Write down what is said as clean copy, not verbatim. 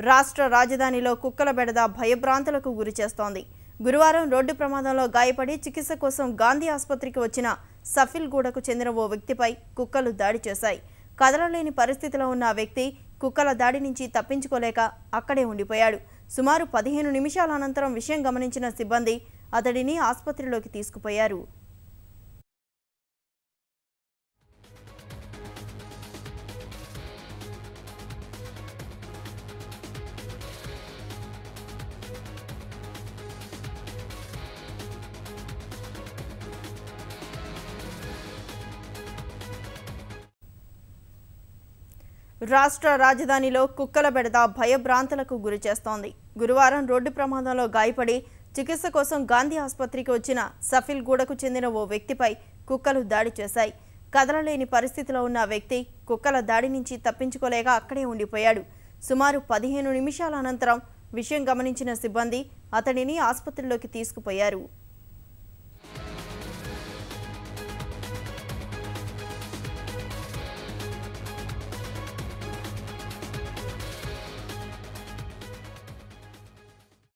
రాష్ట్ర రాజధానిలో కుక్కల బెడద భయభ్రాంతులకు గురిచేస్తోంది. గురువారం రోడ్డు ప్రమాదంలో గాయపడి చికిత్స కోసం గాంధీ ఆసుపత్రికి వచ్చిన సఫిల్గూడకు చెందిన ఓ వ్యక్తిపై కుక్కలు దాడి చేశాయి. కదలలేని పరిస్థితిలో ఉన్న ఆ వ్యక్తి కుక్కల దాడి నుంచి తప్పించుకోలేక అక్కడే ఉండిపోయాడు. సుమారు 15 నిమిషాల అనంతరం విషయం గమనించిన సిబ్బంది అతడిని ఆసుపత్రిలోకి తీసుకుపోయారు. రాష్ట్ర రాజధానిలో కుక్కల బెడద భయభ్రాంతులకు గురిచేస్తోంది. గురువారం రోడ్డు ప్రమాదంలో గాయపడి చికిత్స కోసం గాంధీ ఆసుపత్రికి వచ్చిన సఫిల్గూడకు చెందిన ఓ వ్యక్తిపై కుక్కలు దాడి చేశాయి. కదలలేని పరిస్థితిలో ఉన్న వ్యక్తి కుక్కల దాడి నుంచి తప్పించుకోలేక అక్కడే ఉండిపోయాడు. సుమారు 15 నిమిషాల అనంతరం విషయం గమనించిన సిబ్బంది అతడిని ఆసుపత్రిలోకి తీసుకుపోయారు.